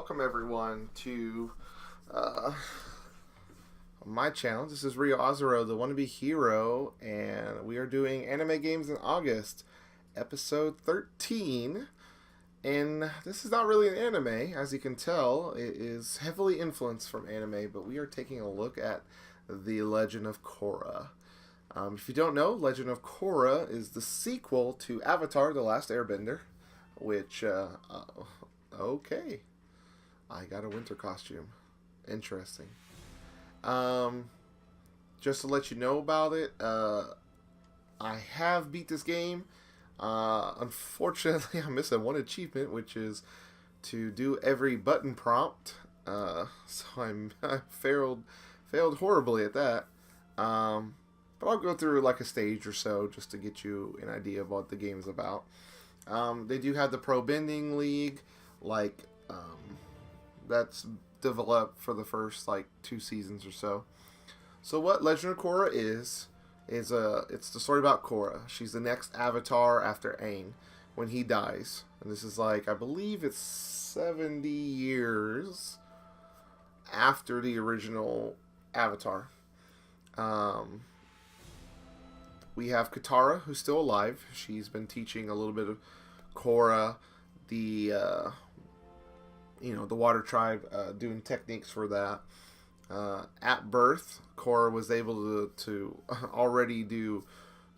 welcome everyone to my channel. This is Rio Azuro, the Wannabe hero, and we are doing anime games in August, episode 13. And this is not really an anime, as you can tell. It is heavily influenced from anime, but we are taking a look at the Legend of Korra. If you don't know, Legend of Korra is the sequel to Avatar: The Last Airbender, which, okay. I got a winter costume. Interesting. Just to let you know about it, I have beat this game. Unfortunately, I'm missing one achievement, which is to do every button prompt. So I failed horribly at that. But I'll go through like a stage or so just to get you an idea of what the game's about. They do have the Pro Bending League, like, that's developed for the first, like, 2 seasons or so. So what Legend of Korra is it's the story about Korra. She's the next avatar after Aang when he dies. And this is, like, I believe it's 70 years after the original Avatar. We have Katara, who's still alive. She's been teaching a little bit of Korra, the water tribe, doing techniques for that. At birth, Korra was able to already do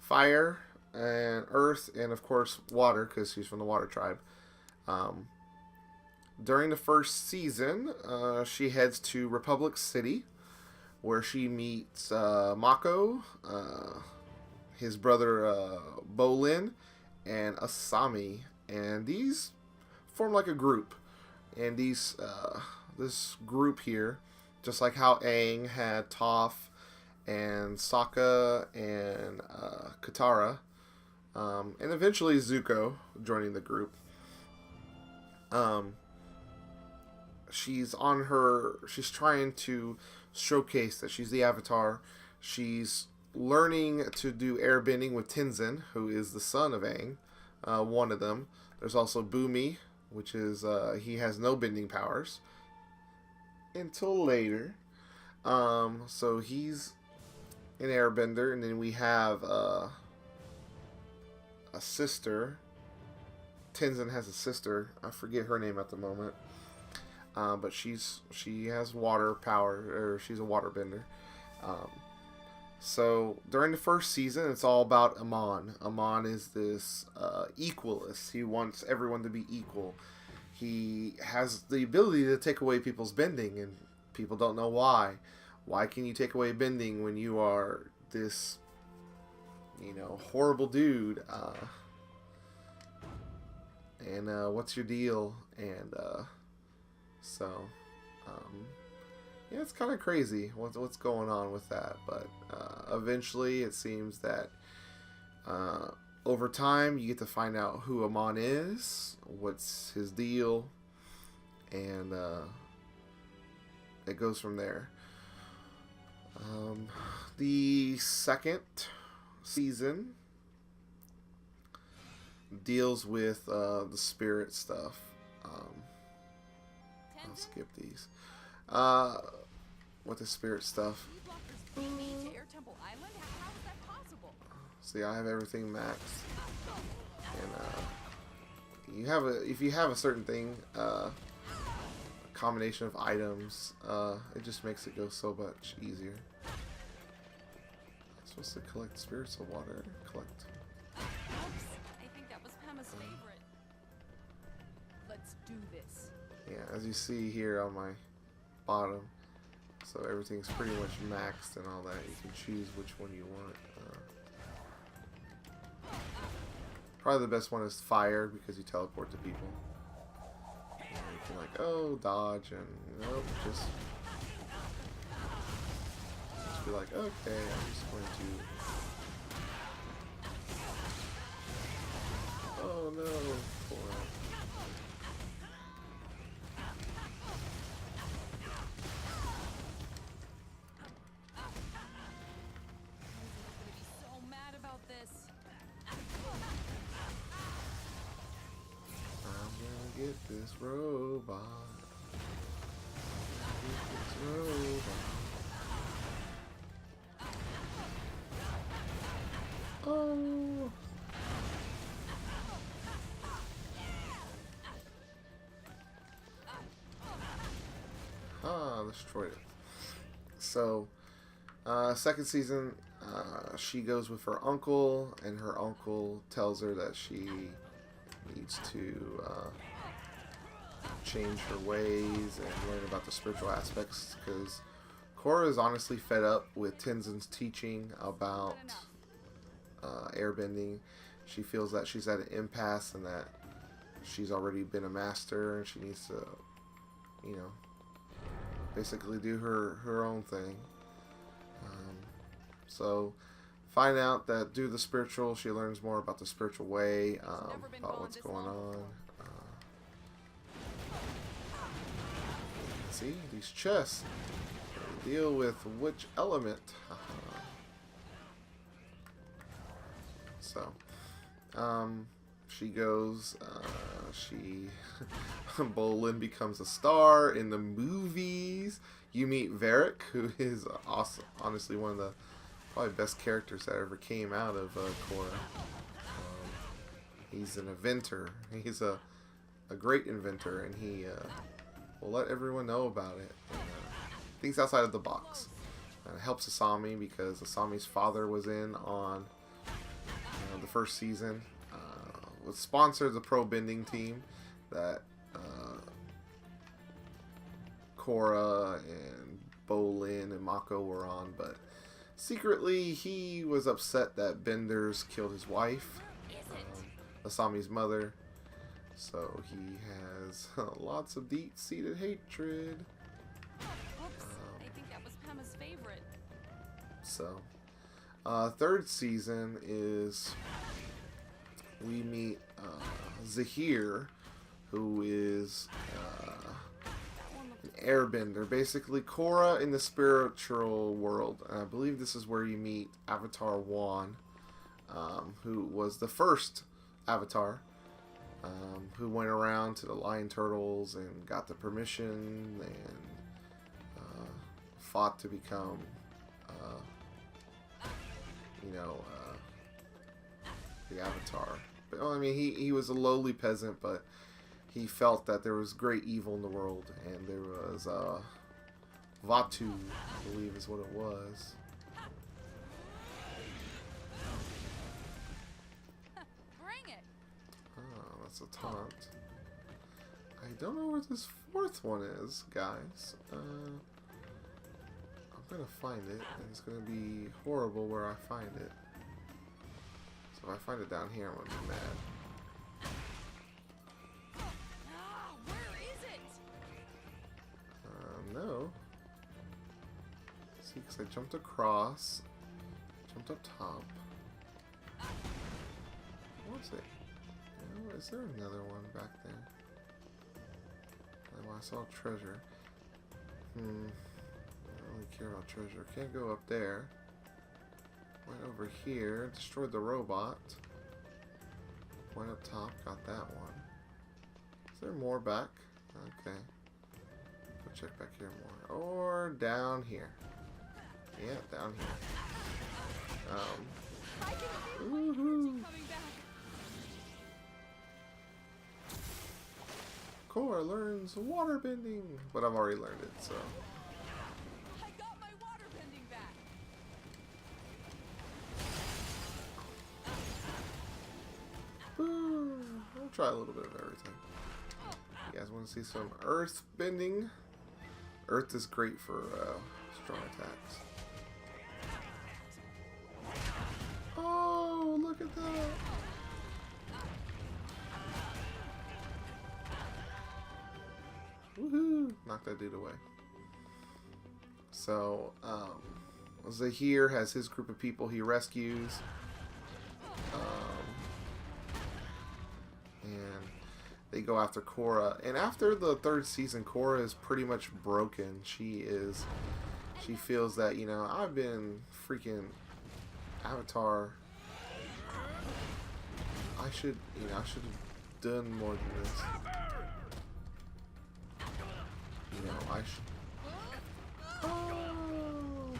fire and earth and, of course, water, because she's from the water tribe. During the first season, she heads to Republic City, where she meets Mako, his brother Bolin, and Asami, and these form like a group. And this group here, just like how Aang had Toph and Sokka and Katara, and eventually Zuko joining the group. She's trying to showcase that she's the Avatar. She's learning to do airbending with Tenzin, who is the son of Aang, one of them. There's also Bumi, which is, he has no bending powers until later. So he's an airbender, and then we have a sister. Tenzin has a sister. I forget her name at the moment. But she has water power, or she's a waterbender. So during the first season, it's all about Amon. Amon is this equalist. He wants everyone to be equal. He has the ability to take away people's bending, and people don't know why. Why can you take away bending when you are this, horrible dude? And what's your deal? And yeah, it's kind of crazy what's going on with that, but eventually it seems that over time you get to find out who Amon is, what's his deal, and it goes from there. The second season deals with the spirit stuff. I'll skip these. What the spirit stuff. See, I have everything maxed, and if you have a certain thing, a combination of items, it just makes it go so much easier. I'm supposed to collect spirits of water. Collect. Oops, I think that was Pema's favorite. Let's do this. Yeah, as you see here on my bottom, so everything's pretty much maxed and all that. You can choose which one you want. Probably the best one is fire, because you teleport to people. And you can, like, dodge, and nope, just be like, okay, I'm just going to. Oh no! Poor. Get this robot. Oh. Ah, destroyed it. So, second season, she goes with her uncle, and her uncle tells her that she needs to change her ways and learn about the spiritual aspects, because Korra is honestly fed up with Tenzin's teaching about airbending. She feels that she's at an impasse and that she's already been a master and she needs to, you know, basically do her own thing. So find out that due to the spiritual, she learns more about the spiritual way, about what's going on. See, these chests deal with which element. So, she goes, Bolin becomes a star in the movies. You meet Varric, who is awesome, honestly one of the probably best characters that ever came out of Korra. He's an inventor. He's a great inventor, and he will let everyone know about it. And, thinks outside of the box. Helps Asami because Asami's father was in on the first season. Was sponsored the pro bending team that Korra and Bolin and Mako were on, but secretly he was upset that Benders killed his wife, Asami's mother, so he has lots of deep-seated hatred. I think that was Pema's favorite. So, third season is we meet Zahir, who is an airbender. Basically, Korra in the spiritual world. And I believe this is where you meet Avatar Wan, who was the first Avatar, who went around to the lion turtles and got the permission and fought to become, the Avatar. But I mean, he was a lowly peasant, but he felt that there was great evil in the world, and there was Vatu, I believe is what it was. Bring it. Oh, that's a taunt. I don't know where this fourth one is, guys. I'm gonna find it, and it's gonna be horrible where I find it. So if I find it down here, I'm gonna be mad. Where is it? No. See, because I jumped across, jumped up top. What's it? Oh, is there another one back there? Oh, I saw treasure. I don't really care about treasure. Can't go up there. Went over here, destroyed the robot. Went up top, got that one. Is there more back? Okay. Go check back here more. Or down here. Yeah, down here. I can feel my Woohoo! energy coming back. Korra learns water bending, but I've already learned it, so. I got my water bending back. I'll try a little bit of everything. You guys want to see some earth bending? Earth is great for strong attacks. Oh, look at that! Woohoo! Knock that dude away. So, Zahir has his group of people he rescues. And they go after Korra. And after the third season, Korra is pretty much broken. She feels that, I've been freaking Avatar. I should have done more than this. you know, I should... Oh!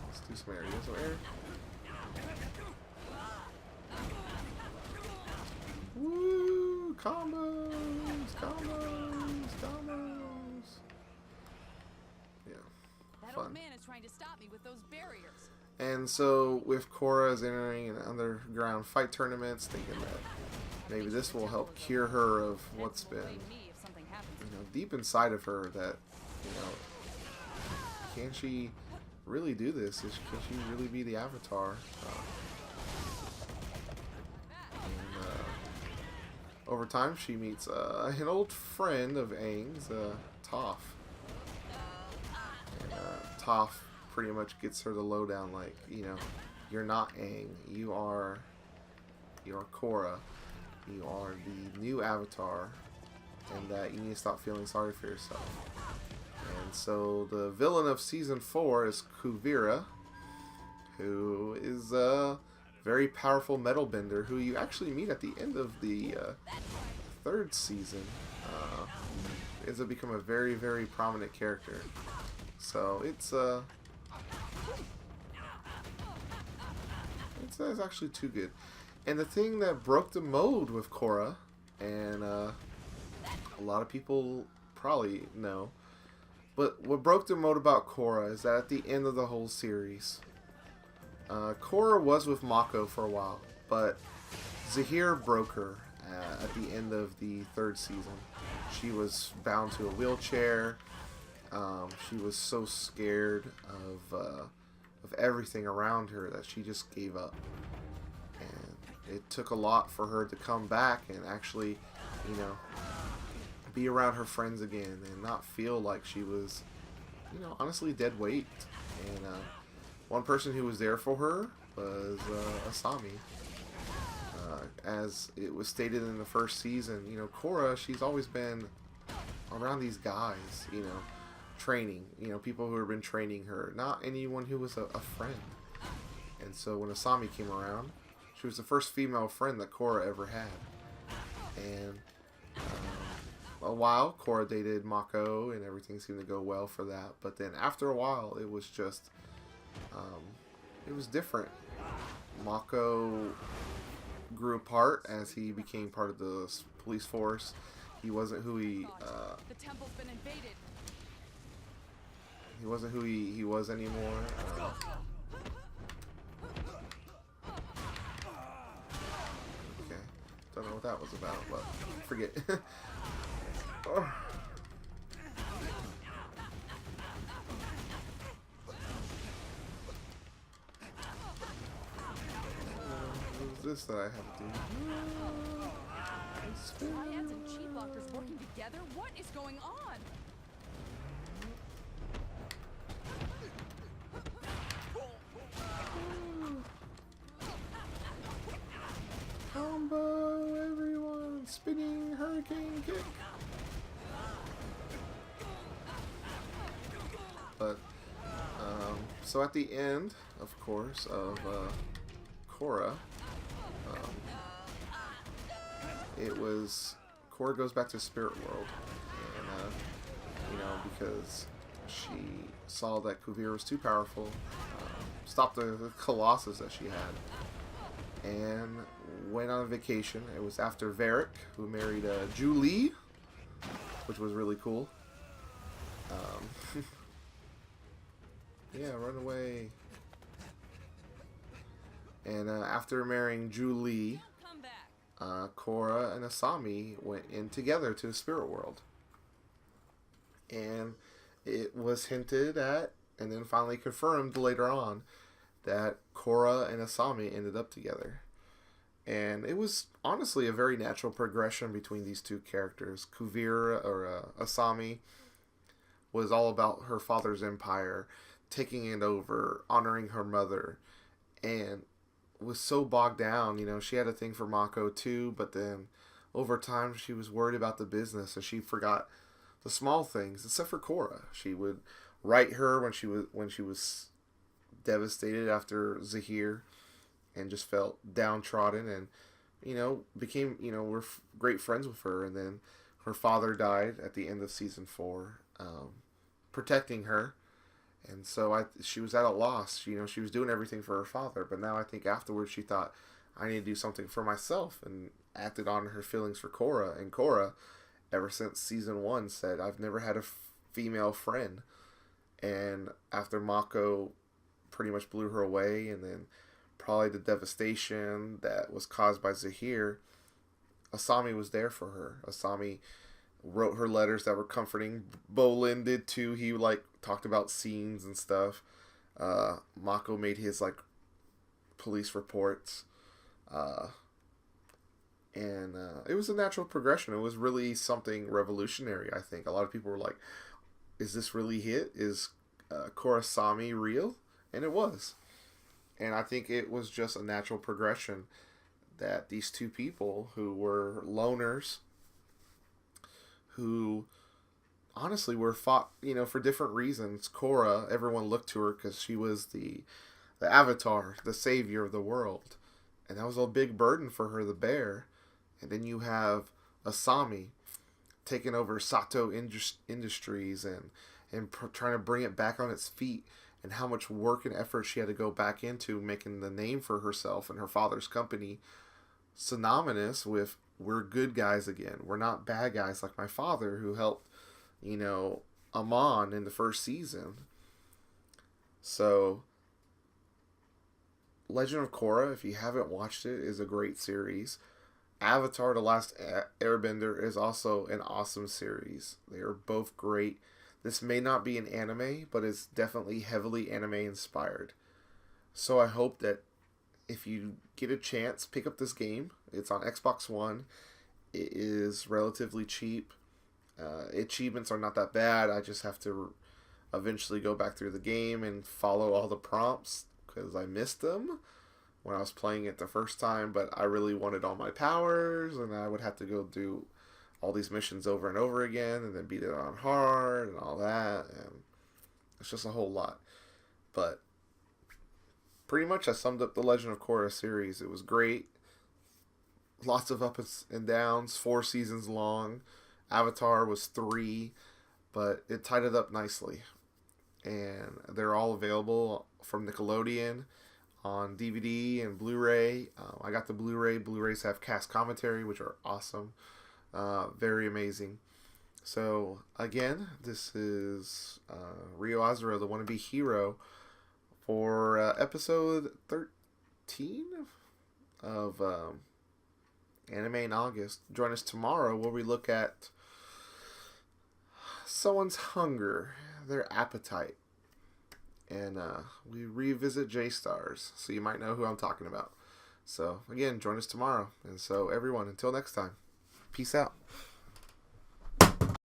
Let's do some air. You got some air? Woo! Combos! Combos! Combos! Yeah. That Fun. old man is trying to stop me with those barriers. And so, with Korra as entering an underground fight tournaments, thinking that maybe this will help cure her of what's been, you know, deep inside of her, that, you know, can she really do this? Can she really be the Avatar? Over time, she meets an old friend of Aang's, Toph. And Toph pretty much gets her the lowdown, like, you know, you're not Aang, you are Korra, you are the new Avatar, and that you need to stop feeling sorry for yourself. And so the villain of season 4 is Kuvira, who is a very powerful metal bender who you actually meet at the end of the 3rd season. Ends up becoming a very, very prominent character. So it's actually too good. And the thing that broke the mold with Korra, and a lot of people probably know, but what broke the mold about Korra is that at the end of the whole series, Korra was with Mako for a while, but Zahir broke her at the end of the 3rd season. She was bound to a wheelchair. She was so scared of everything around her that she just gave up. And it took a lot for her to come back and actually, you know, be around her friends again and not feel like she was, you know, honestly dead weight. And one person who was there for her was Asami. As it was stated in the 1st season, you know, Korra, she's always been around these guys, you know, training, you know, people who have been training her, not anyone who was a friend. And so when Asami came around, she was the first female friend that Korra ever had. And a while, Korra dated Mako, and everything seemed to go well for that. But then after a while, it was just, it was different. Mako grew apart as he became part of the police force. He wasn't who he The temple's been invaded. he wasn't who he was anymore. Okay, don't know what that was about, but forget. Oh. This that I have to do. Triads and chi blockers working together? What is going on? Combo, everyone! Spinning hurricane kick! But, so at the end, of course, of Korra, it was Korra goes back to Spirit World, and you know, because she saw that Kuvira was too powerful, stopped the Colossus that she had, and went on a vacation. It was after Varric, who married Julie, which was really cool. Yeah, run away. And after marrying Julie, Korra and Asami went in together to the Spirit World. And it was hinted at, and then finally confirmed later on, that Korra and Asami ended up together. And it was honestly a very natural progression between these two characters. Kuvira, or Asami, was all about her father's empire, taking it over, honoring her mother, and was so bogged down. You know, she had a thing for Mako too, but then over time she was worried about the business, and she forgot the small things, except for Korra. She would write her when she was devastated after Zahir, and just felt downtrodden, and, you know, became, you know, we're great friends with her. And then her father died at the end of season 4, protecting her. And so she was at a loss. You know, she was doing everything for her father, but now I think afterwards she thought, I need to do something for myself, and acted on her feelings for Korra. And Korra, ever since season 1, said, I've never had a female friend. And after Mako pretty much blew her away, and then probably the devastation that was caused by Zahir, Asami was there for her. Asami wrote her letters that were comforting. Bolin did too. He talked about scenes and stuff. Mako made his police reports. And it was a natural progression. It was really something revolutionary, I think. A lot of people were like, is this really hit? Is Korrasami real? And it was. And I think it was just a natural progression that these two people who were loners, who honestly were fought, for different reasons. Korra, everyone looked to her because she was the avatar, the savior of the world. And that was a big burden for her to bear. And then you have Asami taking over Sato Industries and trying to bring it back on its feet, and how much work and effort she had to go back into making the name for herself and her father's company synonymous with, we're good guys again. We're not bad guys like my father who helped, Amon in the first season. So Legend of Korra, if you haven't watched it, is a great series. Avatar: The Last Airbender is also an awesome series. They are both great. This may not be an anime, but it's definitely heavily anime inspired. So I hope that if you get a chance, pick up this game. It's on Xbox One. It is relatively cheap. Achievements are not that bad. I just have to eventually go back through the game and follow all the prompts because I missed them when I was playing it the first time, but I really wanted all my powers, and I would have to go do all these missions over and over again, and then beat it on hard, and all that, and it's just a whole lot. But pretty much I summed up the Legend of Korra series. It was great. Lots of ups and downs, 4 seasons long. Avatar was 3, but it tied it up nicely. And they're all available from Nickelodeon on DVD and Blu-ray. I got the Blu-ray. Blu-rays have cast commentary, which are awesome. Very amazing. So, again, this is Rio Azuro, the Wannabe Hero, for episode 13 of Anime in August. Join us tomorrow where we look at someone's hunger, their appetite. And we revisit J-Stars, so you might know who I'm talking about. So, again, join us tomorrow. And so, everyone, until next time, peace out.